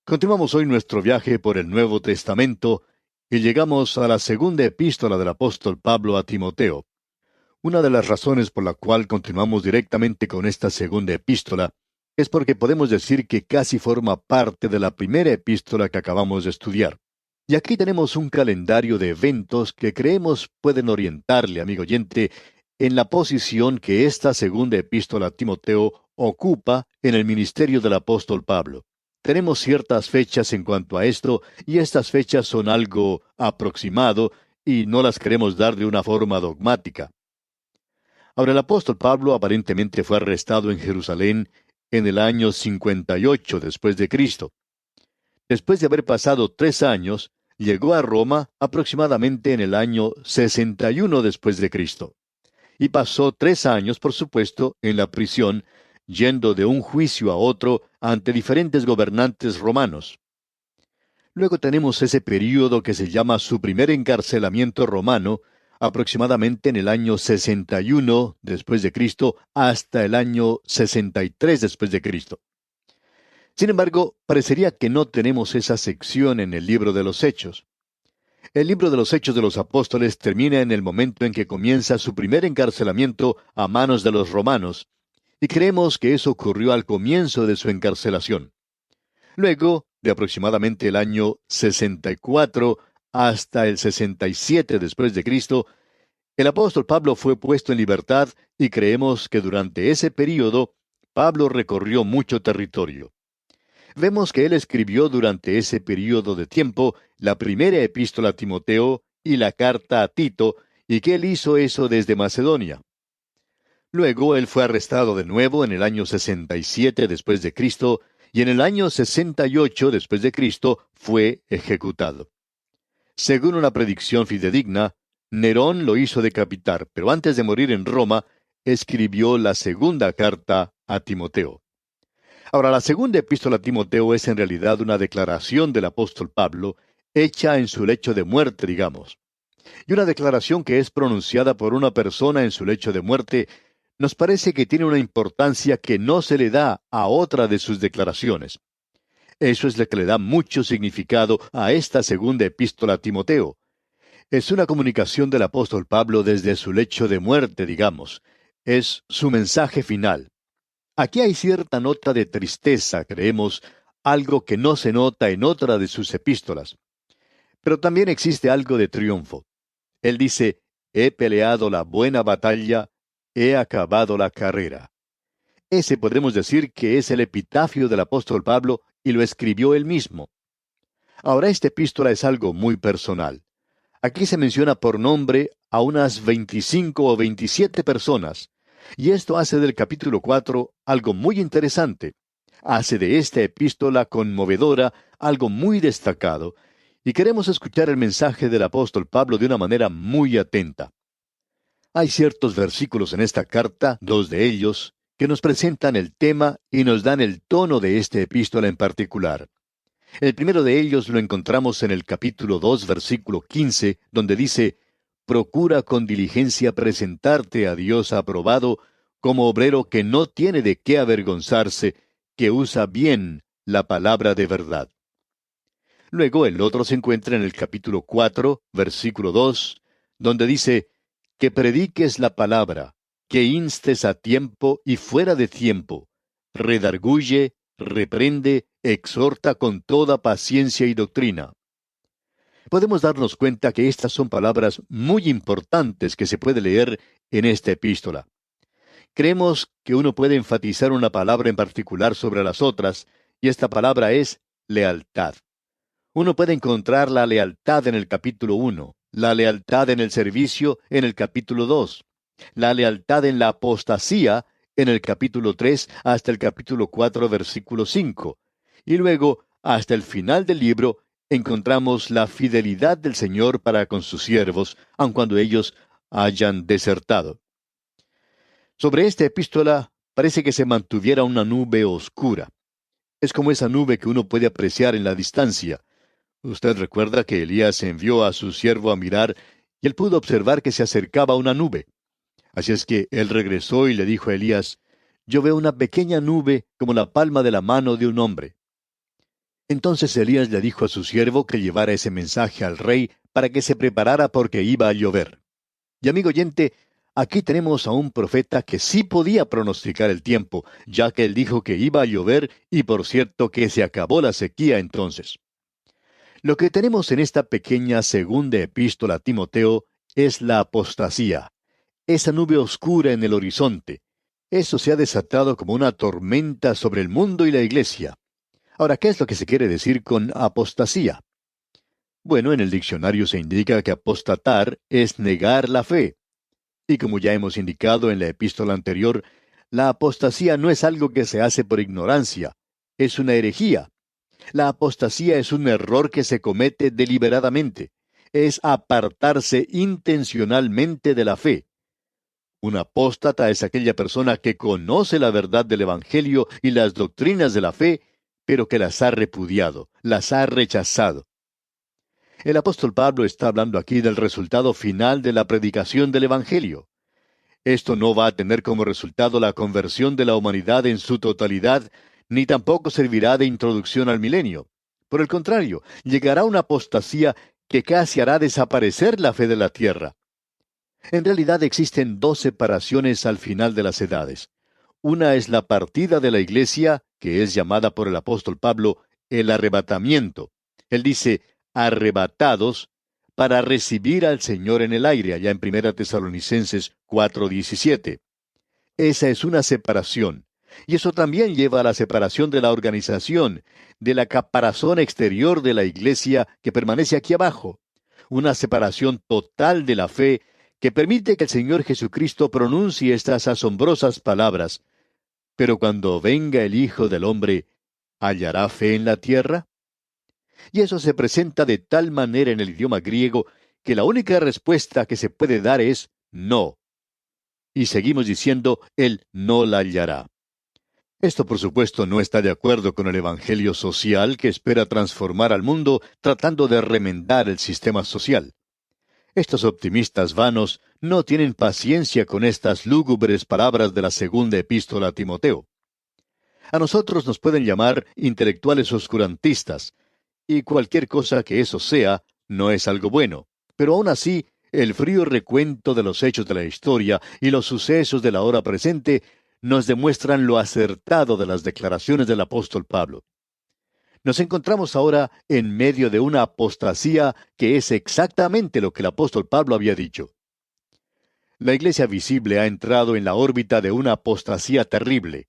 Continuamos hoy nuestro viaje por el Nuevo Testamento y llegamos a la segunda epístola del apóstol Pablo a Timoteo. Una de las razones por la cual continuamos directamente con esta segunda epístola es porque podemos decir que casi forma parte de la primera epístola que acabamos de estudiar. Y aquí tenemos un calendario de eventos que creemos pueden orientarle, amigo oyente, en la posición que esta segunda epístola a Timoteo ocupa en el ministerio del apóstol Pablo. Tenemos ciertas fechas en cuanto a esto, y estas fechas son algo aproximado y no las queremos dar de una forma dogmática. Ahora, el apóstol Pablo aparentemente fue arrestado en Jerusalén en el año 58 después de Cristo. Después de haber pasado 3 años, llegó a Roma aproximadamente en el año 61 después de Cristo. Y pasó 3 años, por supuesto, en la prisión, yendo de un juicio a otro ante diferentes gobernantes romanos. Luego tenemos ese período que se llama su primer encarcelamiento romano, aproximadamente en el año 61 después de Cristo hasta el año 63 después de Cristo. Sin embargo, parecería que no tenemos esa sección en el libro de los Hechos. El libro de los Hechos de los Apóstoles termina en el momento en que comienza su primer encarcelamiento a manos de los romanos, y creemos que eso ocurrió al comienzo de su encarcelación. Luego, de aproximadamente el año 64 hasta el 67 después de Cristo, el apóstol Pablo fue puesto en libertad y creemos que durante ese período Pablo recorrió mucho territorio. Vemos que él escribió durante ese período de tiempo la primera epístola a Timoteo y la carta a Tito, y que él hizo eso desde Macedonia. Luego él fue arrestado de nuevo en el año 67 después de Cristo, y en el año 68 después de Cristo fue ejecutado. Según una predicción fidedigna, Nerón lo hizo decapitar, pero antes de morir en Roma, escribió la segunda carta a Timoteo. Ahora, la segunda epístola a Timoteo es en realidad una declaración del apóstol Pablo, hecha en su lecho de muerte, digamos. Y una declaración que es pronunciada por una persona en su lecho de muerte, nos parece que tiene una importancia que no se le da a otra de sus declaraciones. Eso es lo que le da mucho significado a esta segunda epístola a Timoteo. Es una comunicación del apóstol Pablo desde su lecho de muerte, digamos. Es su mensaje final. Aquí hay cierta nota de tristeza, creemos, algo que no se nota en otra de sus epístolas. Pero también existe algo de triunfo. Él dice, he peleado la buena batalla, he acabado la carrera. Ese podemos decir que es el epitafio del apóstol Pablo y lo escribió él mismo. Ahora, esta epístola es algo muy personal. Aquí se menciona por nombre a unas 25 o 27 personas, y esto hace del capítulo 4 algo muy interesante. Hace de esta epístola conmovedora algo muy destacado, y queremos escuchar el mensaje del apóstol Pablo de una manera muy atenta. Hay ciertos versículos en esta carta, 2 de ellos, que nos presentan el tema y nos dan el tono de esta epístola en particular. El primero de ellos lo encontramos en el capítulo 2, versículo 15, donde dice, procura con diligencia presentarte a Dios aprobado, como obrero que no tiene de qué avergonzarse, que usa bien la palabra de verdad. Luego el otro se encuentra en el capítulo 4, versículo 2, donde dice, que prediques la palabra, que instes a tiempo y fuera de tiempo, redarguye, reprende, exhorta con toda paciencia y doctrina. Podemos darnos cuenta que estas son palabras muy importantes que se puede leer en esta epístola. Creemos que uno puede enfatizar una palabra en particular sobre las otras, y esta palabra es lealtad. Uno puede encontrar la lealtad en el capítulo 1, la lealtad en el servicio en el capítulo 2, la lealtad en la apostasía en el capítulo 3 hasta el capítulo 4, versículo 5. Y luego, hasta el final del libro, encontramos la fidelidad del Señor para con sus siervos, aun cuando ellos hayan desertado. Sobre esta epístola parece que se mantuviera una nube oscura. Es como esa nube que uno puede apreciar en la distancia. Usted recuerda que Elías envió a su siervo a mirar, y él pudo observar que se acercaba una nube. Así es que él regresó y le dijo a Elías, yo veo una pequeña nube como la palma de la mano de un hombre. Entonces Elías le dijo a su siervo que llevara ese mensaje al rey para que se preparara porque iba a llover. Y amigo oyente, aquí tenemos a un profeta que sí podía pronosticar el tiempo, ya que él dijo que iba a llover y por cierto que se acabó la sequía entonces. Lo que tenemos en esta pequeña segunda epístola a Timoteo es la apostasía, esa nube oscura en el horizonte. Eso se ha desatado como una tormenta sobre el mundo y la iglesia. Ahora, ¿qué es lo que se quiere decir con apostasía? Bueno, en el diccionario se indica que apostatar es negar la fe. Y como ya hemos indicado en la epístola anterior, la apostasía no es algo que se hace por ignorancia, es una herejía. La apostasía es un error que se comete deliberadamente. Es apartarse intencionalmente de la fe. Un apóstata es aquella persona que conoce la verdad del Evangelio y las doctrinas de la fe, pero que las ha repudiado, las ha rechazado. El apóstol Pablo está hablando aquí del resultado final de la predicación del Evangelio. Esto no va a tener como resultado la conversión de la humanidad en su totalidad, ni tampoco servirá de introducción al milenio. Por el contrario, llegará una apostasía que casi hará desaparecer la fe de la tierra. En realidad existen dos separaciones al final de las edades. Una es la partida de la iglesia, que es llamada por el apóstol Pablo el arrebatamiento. Él dice, arrebatados, para recibir al Señor en el aire, allá en 1 Tesalonicenses 4:17. Esa es una separación. Y eso también lleva a la separación de la organización, de la caparazón exterior de la iglesia que permanece aquí abajo. Una separación total de la fe que permite que el Señor Jesucristo pronuncie estas asombrosas palabras. Pero cuando venga el Hijo del Hombre, ¿hallará fe en la tierra? Y eso se presenta de tal manera en el idioma griego que la única respuesta que se puede dar es no. Y seguimos diciendo, Él no la hallará. Esto, por supuesto, no está de acuerdo con el evangelio social que espera transformar al mundo tratando de remendar el sistema social. Estos optimistas vanos no tienen paciencia con estas lúgubres palabras de la segunda epístola a Timoteo. A nosotros nos pueden llamar intelectuales oscurantistas, y cualquier cosa que eso sea, no es algo bueno. Pero aún así, el frío recuento de los hechos de la historia y los sucesos de la hora presente nos demuestran lo acertado de las declaraciones del apóstol Pablo. Nos encontramos ahora en medio de una apostasía que es exactamente lo que el apóstol Pablo había dicho. La iglesia visible ha entrado en la órbita de una apostasía terrible.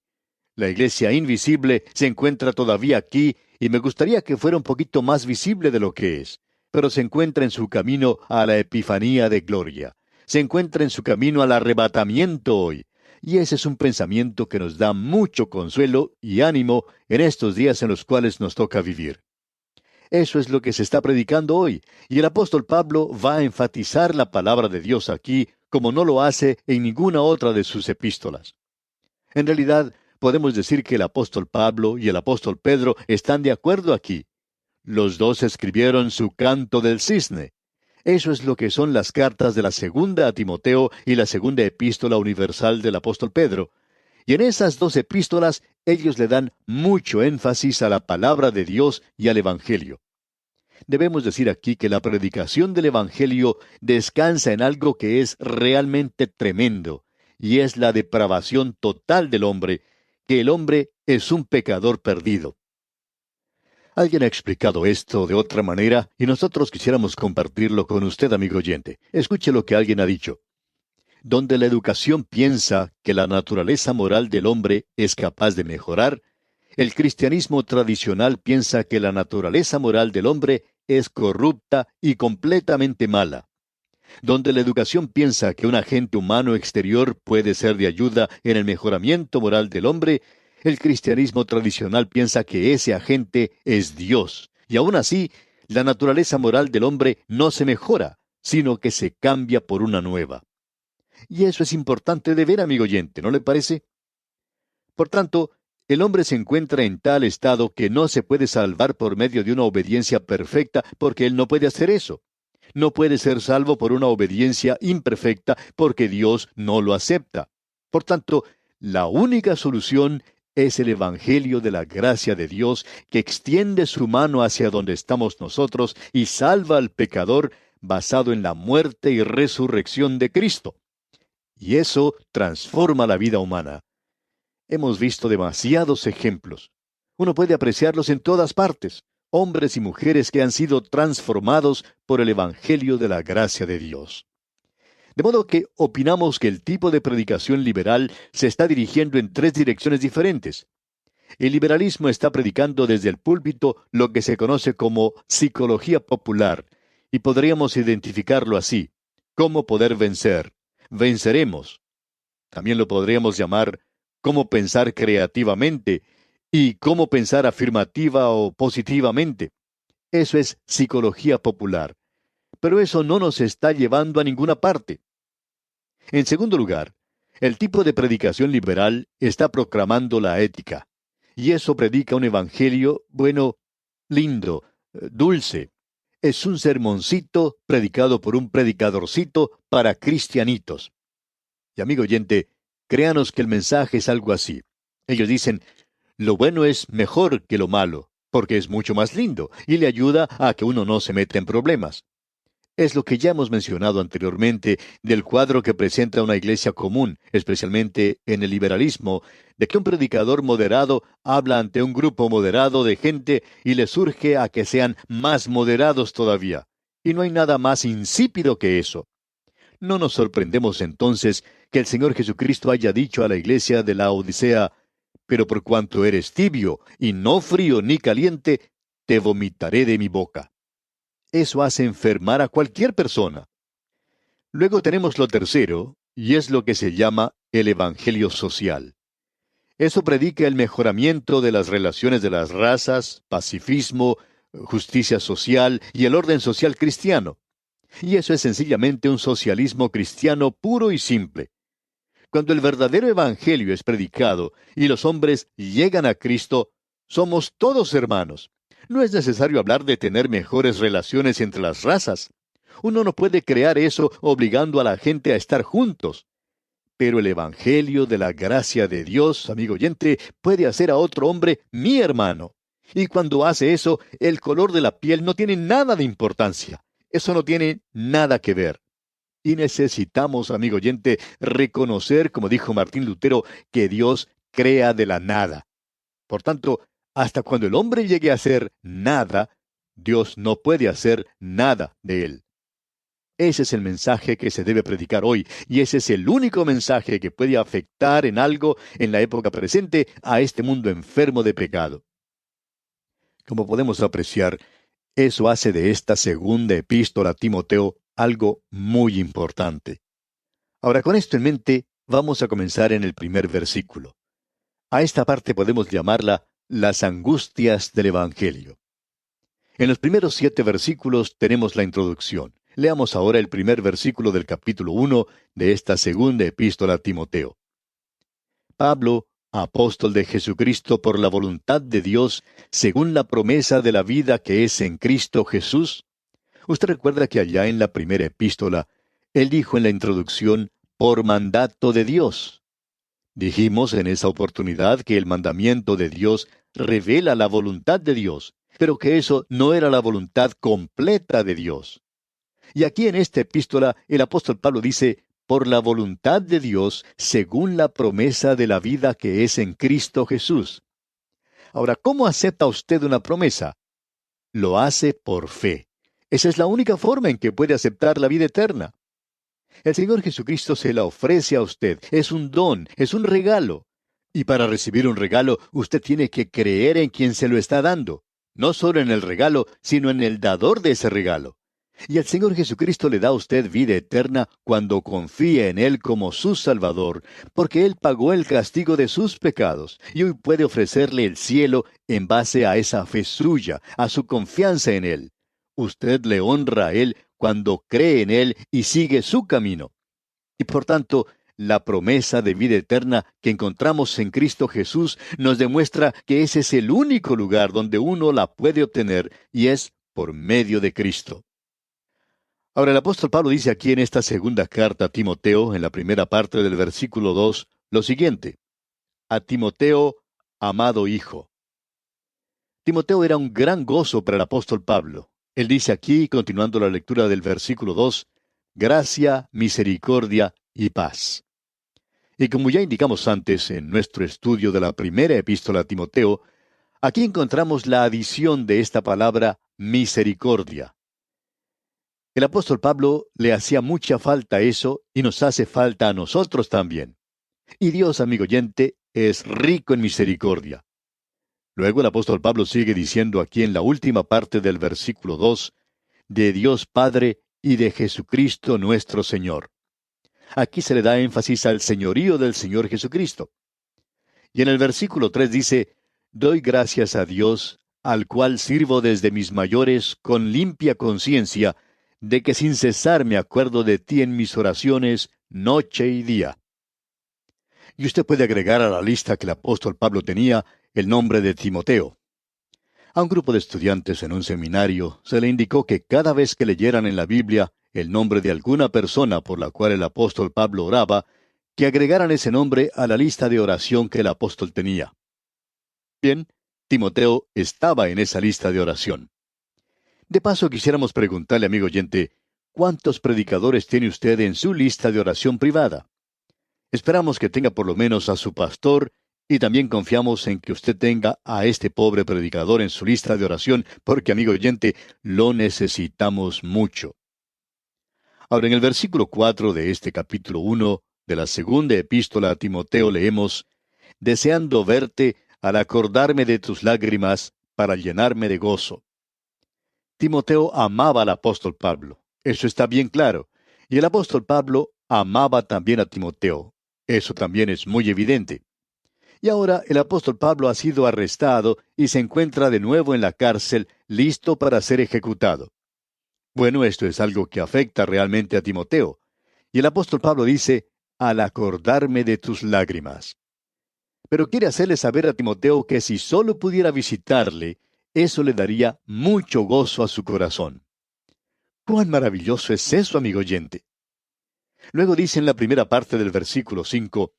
La iglesia invisible se encuentra todavía aquí y me gustaría que fuera un poquito más visible de lo que es, pero se encuentra en su camino a la epifanía de gloria. Se encuentra en su camino al arrebatamiento hoy. Y ese es un pensamiento que nos da mucho consuelo y ánimo en estos días en los cuales nos toca vivir. Eso es lo que se está predicando hoy, y el apóstol Pablo va a enfatizar la palabra de Dios aquí como no lo hace en ninguna otra de sus epístolas. En realidad, podemos decir que el apóstol Pablo y el apóstol Pedro están de acuerdo aquí. Los dos escribieron su canto del cisne. Eso es lo que son las cartas de la segunda a Timoteo y la segunda epístola universal del apóstol Pedro. Y en esas dos epístolas ellos le dan mucho énfasis a la palabra de Dios y al Evangelio. Debemos decir aquí que la predicación del Evangelio descansa en algo que es realmente tremendo, y es la depravación total del hombre, que el hombre es un pecador perdido. Alguien ha explicado esto de otra manera y nosotros quisiéramos compartirlo con usted, amigo oyente. Escuche lo que alguien ha dicho. Donde la educación piensa que la naturaleza moral del hombre es capaz de mejorar, el cristianismo tradicional piensa que la naturaleza moral del hombre es corrupta y completamente mala. Donde la educación piensa que un agente humano exterior puede ser de ayuda en el mejoramiento moral del hombre, el cristianismo tradicional piensa que ese agente es Dios. Y aún así, la naturaleza moral del hombre no se mejora, sino que se cambia por una nueva. Y eso es importante de ver, amigo oyente, ¿no le parece? Por tanto, el hombre se encuentra en tal estado que no se puede salvar por medio de una obediencia perfecta, porque él no puede hacer eso. No puede ser salvo por una obediencia imperfecta, porque Dios no lo acepta. Por tanto, la única solución es el Evangelio de la gracia de Dios que extiende su mano hacia donde estamos nosotros y salva al pecador basado en la muerte y resurrección de Cristo. Y eso transforma la vida humana. Hemos visto demasiados ejemplos. Uno puede apreciarlos en todas partes. Hombres y mujeres que han sido transformados por el Evangelio de la gracia de Dios. De modo que opinamos que el tipo de predicación liberal se está dirigiendo en tres direcciones diferentes. El liberalismo está predicando desde el púlpito lo que se conoce como psicología popular, y podríamos identificarlo así: cómo poder vencer, venceremos. También lo podríamos llamar cómo pensar creativamente y cómo pensar afirmativa o positivamente. Eso es psicología popular. Pero eso no nos está llevando a ninguna parte. En segundo lugar, el tipo de predicación liberal está proclamando la ética. Y eso predica un evangelio, bueno, lindo, dulce. Es un sermoncito predicado por un predicadorcito para cristianitos. Y amigo oyente, créanos que el mensaje es algo así. Ellos dicen: lo bueno es mejor que lo malo, porque es mucho más lindo y le ayuda a que uno no se meta en problemas. Es lo que ya hemos mencionado anteriormente del cuadro que presenta una iglesia común, especialmente en el liberalismo, de que un predicador moderado habla ante un grupo moderado de gente y les urge a que sean más moderados todavía. Y no hay nada más insípido que eso. No nos sorprendemos entonces que el Señor Jesucristo haya dicho a la iglesia de la Odisea: pero por cuanto eres tibio y no frío ni caliente, te vomitaré de mi boca. Eso hace enfermar a cualquier persona. Luego tenemos lo tercero, y es lo que se llama el Evangelio social. Eso predica el mejoramiento de las relaciones de las razas, pacifismo, justicia social y el orden social cristiano. Y eso es sencillamente un socialismo cristiano puro y simple. Cuando el verdadero Evangelio es predicado y los hombres llegan a Cristo, somos todos hermanos. No es necesario hablar de tener mejores relaciones entre las razas. Uno no puede crear eso obligando a la gente a estar juntos. Pero el Evangelio de la gracia de Dios, amigo oyente, puede hacer a otro hombre mi hermano. Y cuando hace eso, el color de la piel no tiene nada de importancia. Eso no tiene nada que ver. Y necesitamos, amigo oyente, reconocer, como dijo Martín Lutero, que Dios crea de la nada. Por tanto, hasta cuando el hombre llegue a ser nada, Dios no puede hacer nada de él. Ese es el mensaje que se debe predicar hoy, y ese es el único mensaje que puede afectar en algo en la época presente a este mundo enfermo de pecado. Como podemos apreciar, eso hace de esta segunda epístola a Timoteo algo muy importante. Ahora, con esto en mente, vamos a comenzar en el primer versículo. A esta parte podemos llamarla las angustias del Evangelio. En los primeros 7 versículos tenemos la introducción. Leamos ahora el primer versículo del capítulo 1 de esta segunda epístola a Timoteo. Pablo, apóstol de Jesucristo por la voluntad de Dios, según la promesa de la vida que es en Cristo Jesús. Usted recuerda que allá en la primera epístola, él dijo en la introducción: por mandato de Dios. Dijimos en esa oportunidad que el mandamiento de Dios revela la voluntad de Dios, pero que eso no era la voluntad completa de Dios. Y aquí en esta epístola el apóstol Pablo dice: por la voluntad de Dios, según la promesa de la vida que es en Cristo Jesús. Ahora, ¿cómo acepta usted una promesa? Lo hace por fe. Esa es la única forma en que puede aceptar la vida eterna. El Señor Jesucristo se la ofrece a usted. Es un don, es un regalo. Y para recibir un regalo, usted tiene que creer en quien se lo está dando. No solo en el regalo, sino en el dador de ese regalo. Y el Señor Jesucristo le da a usted vida eterna cuando confía en Él como su Salvador, porque Él pagó el castigo de sus pecados, y hoy puede ofrecerle el cielo en base a esa fe suya, a su confianza en Él. Usted le honra a Él cuando cree en Él y sigue su camino. Y por tanto, la promesa de vida eterna que encontramos en Cristo Jesús nos demuestra que ese es el único lugar donde uno la puede obtener, y es por medio de Cristo. Ahora, el apóstol Pablo dice aquí en esta segunda carta a Timoteo, en la primera parte del versículo 2, lo siguiente: a Timoteo, amado hijo. Timoteo era un gran gozo para el apóstol Pablo. Él dice aquí, continuando la lectura del versículo 2, gracia, misericordia y paz. Y como ya indicamos antes en nuestro estudio de la primera epístola a Timoteo, aquí encontramos la adición de esta palabra misericordia. El apóstol Pablo le hacía mucha falta eso y nos hace falta a nosotros también. Y Dios, amigo oyente, es rico en misericordia. Luego el apóstol Pablo sigue diciendo aquí en la última parte del versículo 2, de Dios Padre y de Jesucristo nuestro Señor. Aquí se le da énfasis al señorío del Señor Jesucristo. Y en el versículo 3 dice, doy gracias a Dios, al cual sirvo desde mis mayores con limpia conciencia, de que sin cesar me acuerdo de ti en mis oraciones, noche y día. Y usted puede agregar a la lista que el apóstol Pablo tenía el nombre de Timoteo. A un grupo de estudiantes en un seminario se le indicó que cada vez que leyeran en la Biblia el nombre de alguna persona por la cual el apóstol Pablo oraba, que agregaran ese nombre a la lista de oración que el apóstol tenía. Bien, Timoteo estaba en esa lista de oración. De paso, quisiéramos preguntarle, amigo oyente, ¿cuántos predicadores tiene usted en su lista de oración privada? Esperamos que tenga por lo menos a su pastor y también confiamos en que usted tenga a este pobre predicador en su lista de oración, porque, amigo oyente, lo necesitamos mucho. Ahora, en el versículo 4 de este capítulo 1 de la segunda epístola a Timoteo leemos, deseando verte al acordarme de tus lágrimas para llenarme de gozo. Timoteo amaba al apóstol Pablo. Eso está bien claro. Y el apóstol Pablo amaba también a Timoteo. Eso también es muy evidente. Y ahora el apóstol Pablo ha sido arrestado y se encuentra de nuevo en la cárcel, listo para ser ejecutado. Bueno, esto es algo que afecta realmente a Timoteo. Y el apóstol Pablo dice, al acordarme de tus lágrimas. Pero quiere hacerle saber a Timoteo que si solo pudiera visitarle, eso le daría mucho gozo a su corazón. ¡Cuán maravilloso es eso, amigo oyente! Luego dice en la primera parte del versículo 5,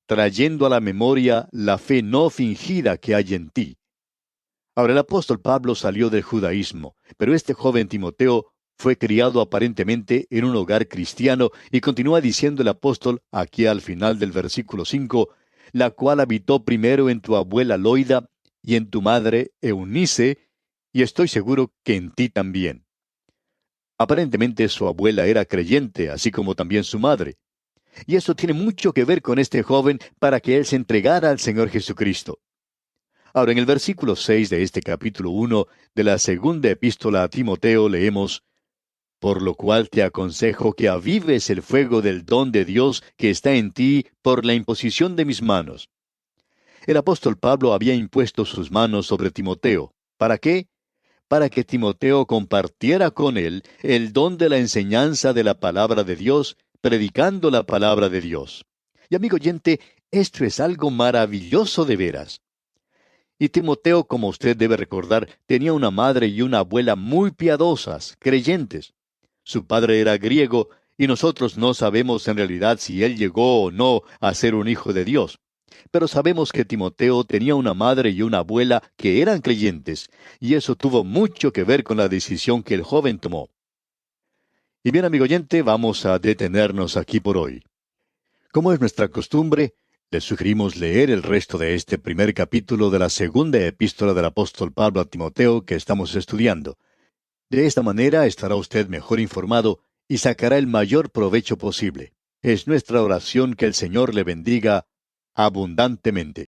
trayendo a la memoria la fe no fingida que hay en ti. Ahora el apóstol Pablo salió del judaísmo, pero este joven Timoteo fue criado aparentemente en un hogar cristiano y continúa diciendo el apóstol aquí al final del versículo 5, la cual habitó primero en tu abuela Loida y en tu madre Eunice, y estoy seguro que en ti también. Aparentemente su abuela era creyente, así como también su madre. Y eso tiene mucho que ver con este joven para que él se entregara al Señor Jesucristo. Ahora, en el versículo 6 de este capítulo 1 de la segunda epístola a Timoteo leemos, por lo cual te aconsejo que avives el fuego del don de Dios que está en ti por la imposición de mis manos. El apóstol Pablo había impuesto sus manos sobre Timoteo. ¿Para qué? Para que Timoteo compartiera con él el don de la enseñanza de la palabra de Dios, predicando la palabra de Dios. Y amigo oyente, esto es algo maravilloso de veras. Y Timoteo, como usted debe recordar, tenía una madre y una abuela muy piadosas, creyentes. Su padre era griego, y nosotros no sabemos en realidad si él llegó o no a ser un hijo de Dios. Pero sabemos que Timoteo tenía una madre y una abuela que eran creyentes, y eso tuvo mucho que ver con la decisión que el joven tomó. Y bien, amigo oyente, vamos a detenernos aquí por hoy. Como es nuestra costumbre, le sugerimos leer el resto de este primer capítulo de la segunda epístola del apóstol Pablo a Timoteo que estamos estudiando. De esta manera estará usted mejor informado y sacará el mayor provecho posible. Es nuestra oración que el Señor le bendiga abundantemente.